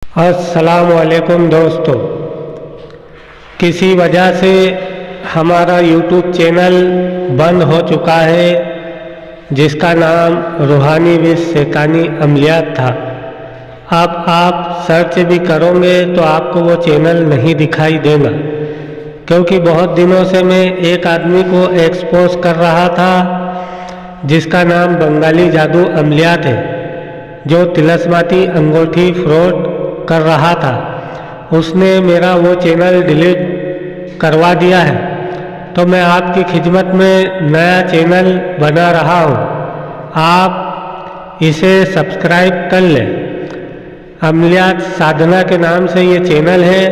अस्सलाम वालेकुम दोस्तों, किसी वजह से हमारा यूट्यूब चैनल बंद हो चुका है जिसका नाम रूहानी विश शैतानी अमलियात था। अब आप सर्च भी करोगे तो आपको वो चैनल नहीं दिखाई देगा, क्योंकि बहुत दिनों से मैं एक आदमी को एक्सपोज कर रहा था जिसका नाम बंगाली जादू अमलियात है, जो तिलस्माती अंगूठी फ्रॉड कर रहा था। उसने मेरा वो चैनल डिलीट करवा दिया है, तो मैं आपकी खिदमत में नया चैनल बना रहा हूँ। आप इसे सब्सक्राइब कर लें। अमलियात साधना के नाम से ये चैनल है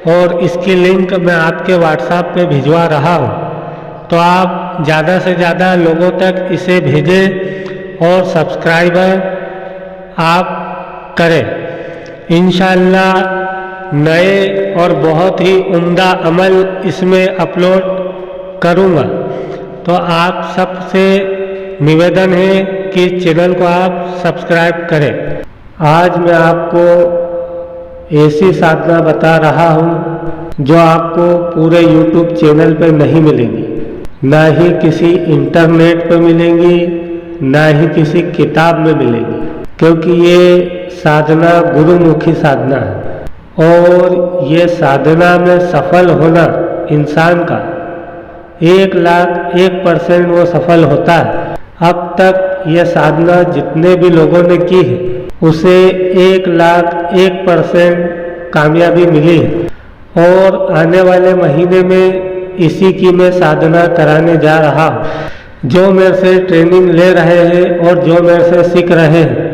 और इसकी लिंक मैं आपके व्हाट्सएप पे भिजवा रहा हूँ, तो आप ज़्यादा से ज़्यादा लोगों तक इसे भेजें और सब्सक्राइबर आप करें। इंशाअल्लाह नए और बहुत ही उम्दा अमल इसमें अपलोड करूँगा, तो आप सबसे निवेदन है कि चैनल को आप सब्सक्राइब करें। आज मैं आपको ऐसी साधना बता रहा हूँ जो आपको पूरे यूट्यूब चैनल पे नहीं मिलेगी, ना ही किसी इंटरनेट पे मिलेंगी, ना ही किसी किताब में मिलेगी, क्योंकि ये साधना गुरुमुखी साधना है और ये साधना में सफल होना इंसान का 1,01% वो सफल होता है। अब तक ये साधना जितने भी लोगों ने की है उसे 1,01% कामयाबी मिली है और आने वाले महीने में इसी की मैं साधना कराने जा रहा हूँ। जो मेरे से ट्रेनिंग ले रहे हैं और जो मेरे से सीख रहे हैं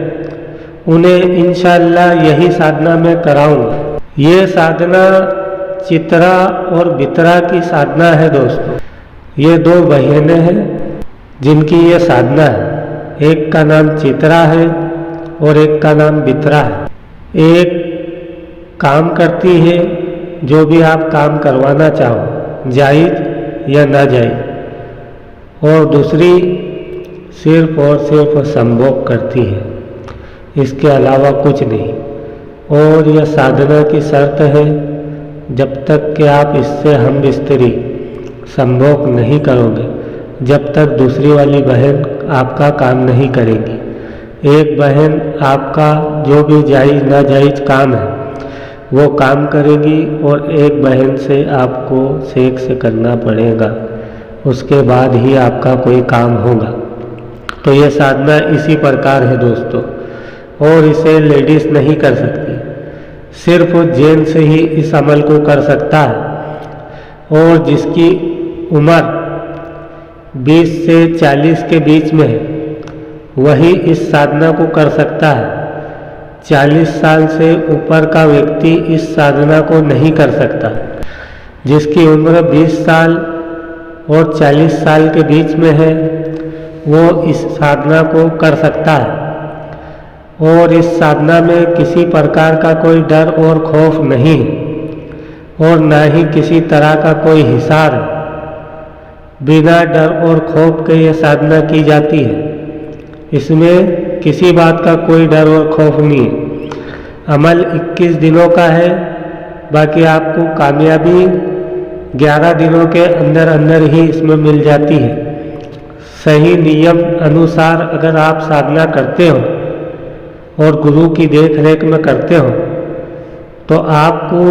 उन्हें इंशाअल्लाह यही साधना मैं कराऊंगा। ये साधना चित्रा और बित्रा की साधना है दोस्तों। ये दो बहनें हैं जिनकी ये साधना है, एक का नाम चित्रा है और एक का नाम बित्रा है। एक काम करती है जो भी आप काम करवाना चाहो, जायज़ या नाजायज़, और दूसरी सिर्फ और सिर्फ संभोग करती है, इसके अलावा कुछ नहीं। और यह साधना की शर्त है, जब तक कि आप इससे हम बिस्तरी संभोग नहीं करोगे, जब तक दूसरी वाली बहन आपका काम नहीं करेगी। एक बहन आपका जो भी जायज़ नाजायज़ काम है वो काम करेगी और एक बहन से आपको सेक से करना पड़ेगा, उसके बाद ही आपका कोई काम होगा। तो ये साधना इसी प्रकार है दोस्तों, और इसे लेडीज़ नहीं कर सकती, सिर्फ जेंट्स ही इस अमल को कर सकता है। और जिसकी उम्र 20 से 40 के बीच में है वही इस साधना को कर सकता है। 40 साल से ऊपर का व्यक्ति इस साधना को नहीं कर सकता। जिसकी उम्र 20 साल और 40 साल के बीच में है वो इस साधना को कर सकता है। और इस साधना में किसी प्रकार का कोई डर और खौफ नहीं है और ना ही किसी तरह का कोई हिसार है। बिना डर और खौफ के ये साधना की जाती है, इसमें किसी बात का कोई डर और खौफ नहीं है। अमल 21 दिनों का है, बाकी आपको कामयाबी 11 दिनों के अंदर अंदर ही इसमें मिल जाती है। सही नियम अनुसार अगर आप साधना करते हो और गुरु की देख रेख में करते हो तो आपको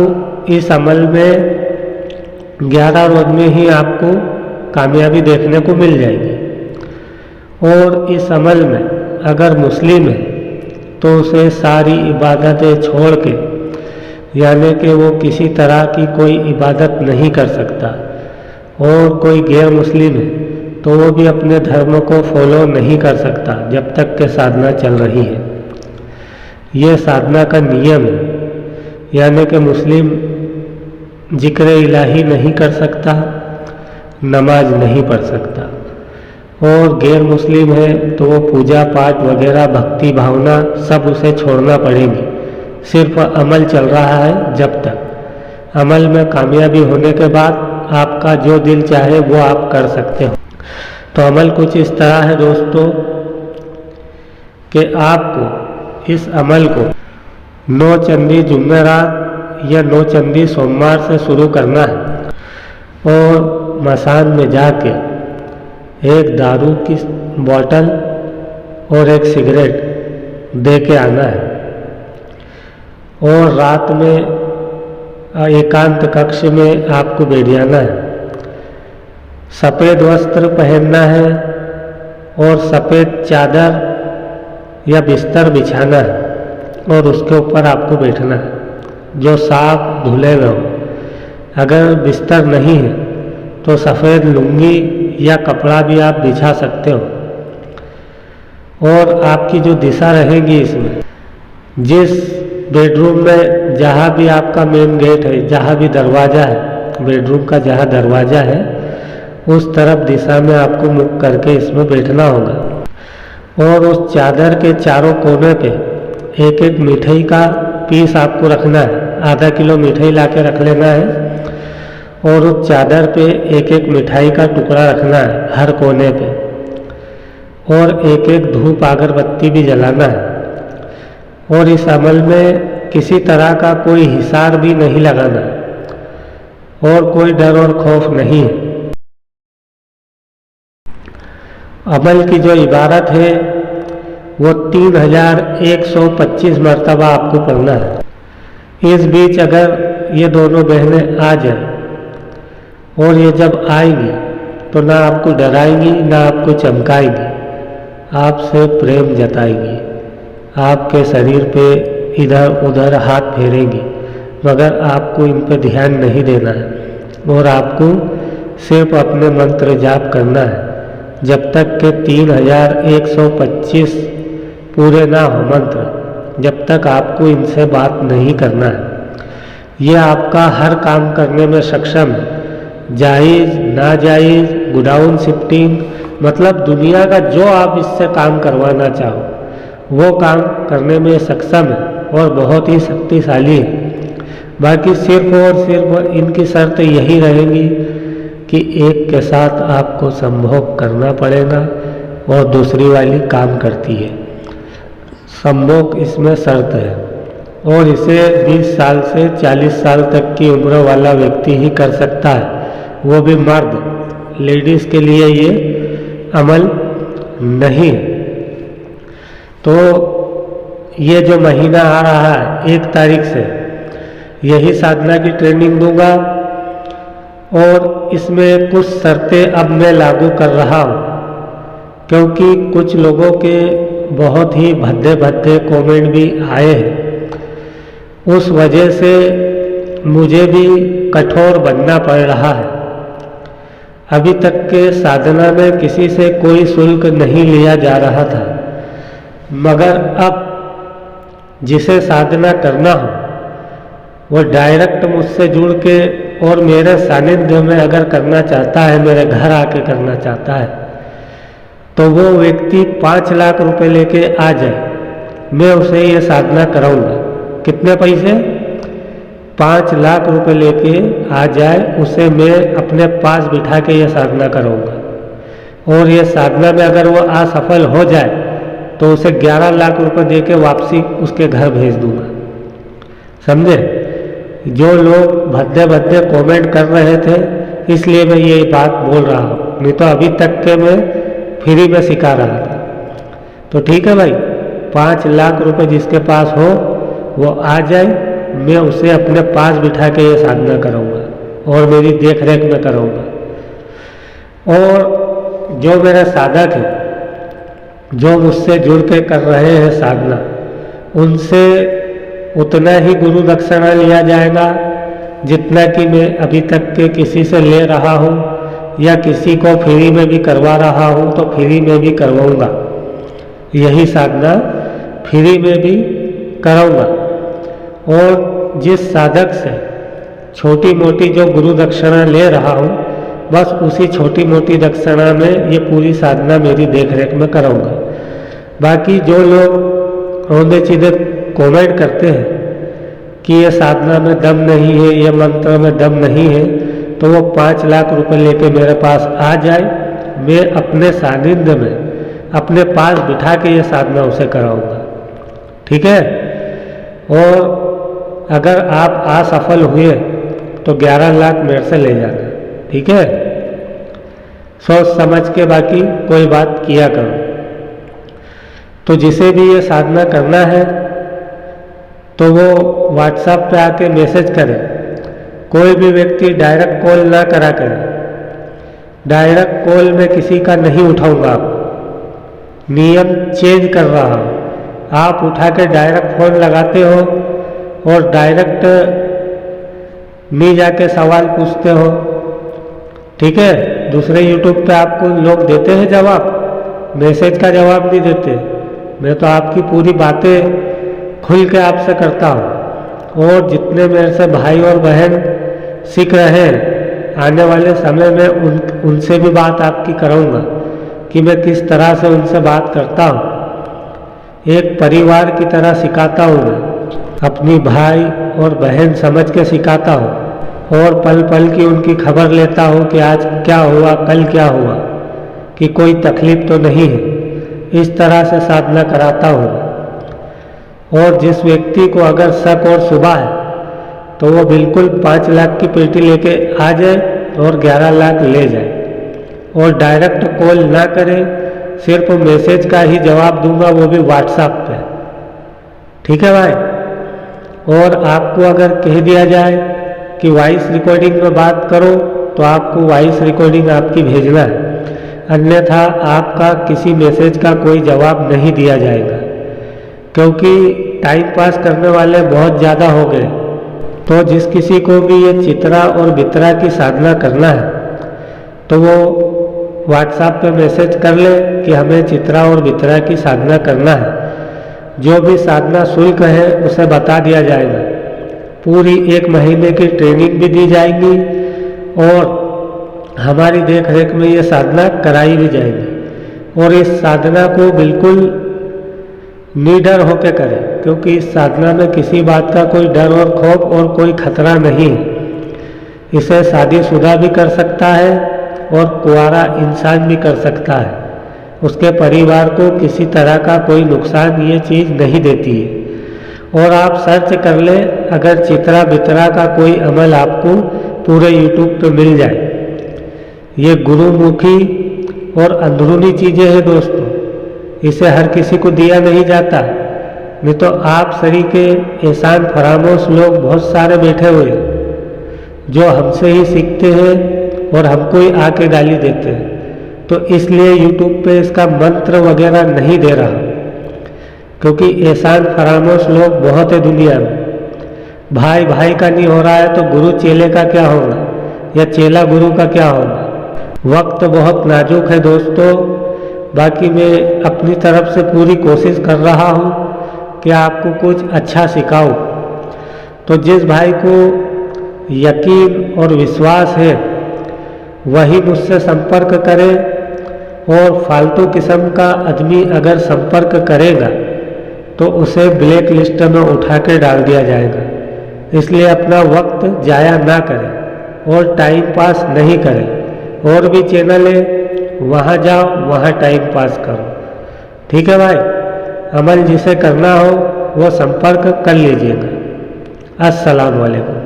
इस अमल में 11 रोज में ही आपको कामयाबी देखने को मिल जाएगी। और इस अमल में अगर मुस्लिम है तो उसे सारी इबादतें छोड़ के, यानी कि वो किसी तरह की कोई इबादत नहीं कर सकता, और कोई गैर मुस्लिम है तो वो भी अपने धर्म को फॉलो नहीं कर सकता जब तक के साधना चल रही है। ये साधना का नियम है, यानी कि मुस्लिम जिक्र इलाही नहीं कर सकता, नमाज नहीं पढ़ सकता, और गैर मुस्लिम है तो वो पूजा पाठ वगैरह भक्ति भावना सब उसे छोड़ना पड़ेगी। सिर्फ अमल चल रहा है, जब तक अमल में कामयाबी होने के बाद आपका जो दिल चाहे वो आप कर सकते हो। तो अमल कुछ इस तरह है दोस्तों कि आपको इस अमल को 9 चंडी जुमेरात या 9 चंडी सोमवार से शुरू करना है और मसान में जाके एक दारू की बोतल और एक सिगरेट दे के आना है और रात में एकांत कक्ष में आपको बैठ जाना है। सफ़ेद वस्त्र पहनना है और सफ़ेद चादर या बिस्तर बिछाना है और उसके ऊपर आपको बैठना है जो साफ धुले हुए हो। अगर बिस्तर नहीं है तो सफ़ेद लुंगी या कपड़ा भी आप बिछा सकते हो। और आपकी जो दिशा रहेगी इसमें, जिस बेडरूम में जहाँ भी आपका मेन गेट है, जहाँ भी दरवाज़ा है, बेडरूम का जहाँ दरवाज़ा है उस तरफ दिशा में आपको मुख करके इसमें बैठना होगा। और उस चादर के चारों कोने पे एक एक मिठाई का पीस आपको रखना है। आधा किलो मिठाई ला के रख लेना है और उस चादर पे एक एक मिठाई का टुकड़ा रखना है हर कोने पे और एक एक धूप अगरबत्ती भी जलाना है। और इस अमल में किसी तरह का कोई हिसार भी नहीं लगाना और कोई डर और खौफ नहीं है। अमल की जो इबारत है वो 3125 मरतबा आपको पढ़ना है। इस बीच अगर ये दोनों बहनें आ जाए और ये जब आएंगी तो ना आपको डराएंगी ना आपको चमकाएंगी, आपसे प्रेम जताएंगी, आपके शरीर पे इधर उधर हाथ फेरेंगी, मगर आपको इन पे ध्यान नहीं देना है और आपको सिर्फ अपने मंत्र जाप करना है जब तक के 3125 पूरे ना हो मंत्र, जब तक आपको इनसे बात नहीं करना है। ये आपका हर काम करने में सक्षम है, जायज़ नाजायज़, गोडाउन शिफ्टिंग, मतलब दुनिया का जो आप इससे काम करवाना चाहो वो काम करने में सक्षम है और बहुत ही शक्तिशाली है। बाकी सिर्फ और सिर्फ इनकी शर्त यही रहेगी कि एक के साथ आपको संभोग करना पड़ेगा और दूसरी वाली काम करती है। संभोग इसमें शर्त है और इसे 20 साल से 40 साल तक की उम्र वाला व्यक्ति ही कर सकता है, वो भी मर्द। लेडीज़ के लिए ये अमल नहीं है। तो ये जो महीना आ रहा है 1 तारीख से यही साधना की ट्रेनिंग दूंगा और इसमें कुछ शर्तें अब मैं लागू कर रहा हूँ क्योंकि कुछ लोगों के बहुत ही भद्दे भद्दे कमेंट भी आए हैं। उस वजह से मुझे भी कठोर बनना पड़ रहा है। अभी तक के साधना में किसी से कोई शुल्क नहीं लिया जा रहा था, मगर अब जिसे साधना करना हो वो डायरेक्ट मुझसे जुड़ के और मेरे सानिध्य में अगर करना चाहता है, मेरे घर आके करना चाहता है, तो वो व्यक्ति 5 लाख रुपए लेके आ जाए, मैं उसे ये साधना कराऊंगा। कितने पैसे? 5 लाख रुपए लेके आ जाए, उसे मैं अपने पास बिठा के ये साधना कराऊंगा। और ये साधना में अगर वो असफल हो जाए तो उसे 11 लाख रुपए दे के वापसी उसके घर भेज दूंगा। समझे? जो लोग भद्दे भद्दे कमेंट कर रहे थे इसलिए मैं ये बात बोल रहा हूँ, नहीं तो अभी तक के मैं फ्री में सिखा रहा था। तो ठीक है भाई, 5 लाख रुपए जिसके पास हो वो आ जाए, मैं उसे अपने पास बिठा के ये साधना कराऊंगा और मेरी देख रेख में कराऊंगा। और जो मेरे साधक हैं, जो मुझसे जुड़ के कर रहे हैं साधना, उनसे उतना ही गुरु दक्षिणा लिया जाएगा जितना कि मैं अभी तक के किसी से ले रहा हूँ, या किसी को फ्री में भी करवा रहा हूँ तो फ्री में भी करवाऊँगा। यही साधना फ्री में भी कराऊँगा। और जिस साधक से छोटी मोटी जो गुरु दक्षिणा ले रहा हूँ, बस उसी छोटी मोटी दक्षिणा में ये पूरी साधना मेरी देख रेख में कराऊँगा। बाकी जो लोग औंधे सीधे कमेंट करते हैं कि ये साधना में दम नहीं है, ये मंत्र में दम नहीं है, तो वो 5 लाख रुपए लेके मेरे पास आ जाए, मैं अपने सानिध्य में अपने पास बिठा के ये साधना उसे कराऊंगा। ठीक है? और अगर आप असफल हुए तो 11 लाख मेरे से ले जाना, ठीक है। सोच समझ के बाकी कोई बात किया करो। तो जिसे भी ये साधना करना है तो वो व्हाट्सएप पे आके मैसेज करे। कोई भी व्यक्ति डायरेक्ट कॉल ना करा करे। डायरेक्ट कॉल में किसी का नहीं उठाऊंगा, नियम चेंज कर रहा हूँ। आप उठा के डायरेक्ट फ़ोन लगाते हो और डायरेक्ट नहीं जाके सवाल पूछते हो, ठीक है। दूसरे यूट्यूब पे आपको लोग देते हैं जवाब, मैसेज का जवाब नहीं देते। मैं तो आपकी पूरी बातें खुल के आपसे करता हूँ। और जितने मेरे से भाई और बहन सीख रहे हैं, आने वाले समय में उनसे भी बात आपकी कराऊंगा कि मैं किस तरह से उनसे बात करता हूँ। एक परिवार की तरह सिखाता हूँ मैं, अपनी भाई और बहन समझ के सिखाता हूँ और पल पल की उनकी खबर लेता हूँ कि आज क्या हुआ, कल क्या हुआ, कि कोई तकलीफ तो नहीं है। इस तरह से साधना कराता हूँ। और जिस व्यक्ति को अगर शक और शुबा है तो वो बिल्कुल 5 लाख की पेटी लेके आ जाए और 11 लाख ले जाए। और डायरेक्ट कॉल ना करे, सिर्फ मैसेज का ही जवाब दूंगा, वो भी व्हाट्सएप पे, ठीक है भाई। और आपको अगर कह दिया जाए कि वॉइस रिकॉर्डिंग में बात करो तो आपको वॉइस रिकॉर्डिंग आपकी भेजना है, अन्यथा आपका किसी मैसेज का कोई जवाब नहीं दिया जाएगा। क्योंकि टाइम पास करने वाले बहुत ज़्यादा हो गए। तो जिस किसी को भी ये चित्रा और बित्रा की साधना करना है तो वो व्हाट्सएप पे मैसेज कर ले कि हमें चित्रा और बित्रा की साधना करना है। जो भी साधना शुल्क है उसे बता दिया जाएगा। पूरी 1 महीने की ट्रेनिंग भी दी जाएगी और हमारी देख रेख में ये साधना कराई भी जाएगी। और इस साधना को बिल्कुल निडर होकर करें, क्योंकि इस साधना में किसी बात का कोई डर और खौफ और कोई खतरा नहीं है। इसे शादीशुदा भी कर सकता है और कुंवारा इंसान भी कर सकता है। उसके परिवार को किसी तरह का कोई नुकसान ये चीज़ नहीं देती है। और आप सर्च कर ले, अगर चित्रा बित्रा का कोई अमल आपको पूरे यूट्यूब पे मिल जाए। ये गुरुमुखी और अंदरूनी चीज़ें हैं दोस्तों, इसे हर किसी को दिया नहीं जाता। नहीं तो आप सरीके एहसान फरामोश लोग बहुत सारे बैठे हुए हैं जो हमसे ही सीखते हैं और हमको ही आके गाली देते हैं। तो इसलिए यूट्यूब पे इसका मंत्र वगैरह नहीं दे रहा, क्योंकि एहसान फरामोश लोग बहुत है दुनिया में। भाई भाई का नहीं हो रहा है तो गुरु चेले का क्या होगा, या चेला गुरु का क्या होगा। वक्त बहुत नाजुक है दोस्तों। बाकी मैं अपनी तरफ से पूरी कोशिश कर रहा हूँ कि आपको कुछ अच्छा सिखाऊं। तो जिस भाई को यकीन और विश्वास है वही मुझसे संपर्क करे। और फालतू किस्म का आदमी अगर संपर्क करेगा तो उसे ब्लैक लिस्ट में उठा के डाल दिया जाएगा। इसलिए अपना वक्त जाया ना करें और टाइम पास नहीं करें। और भी चैनल है, वहाँ जाओ, वहाँ टाइम पास करो, ठीक है भाई। अमल जिसे करना हो वो संपर्क कर लीजिएगा। अस्सलाम वालेकुम।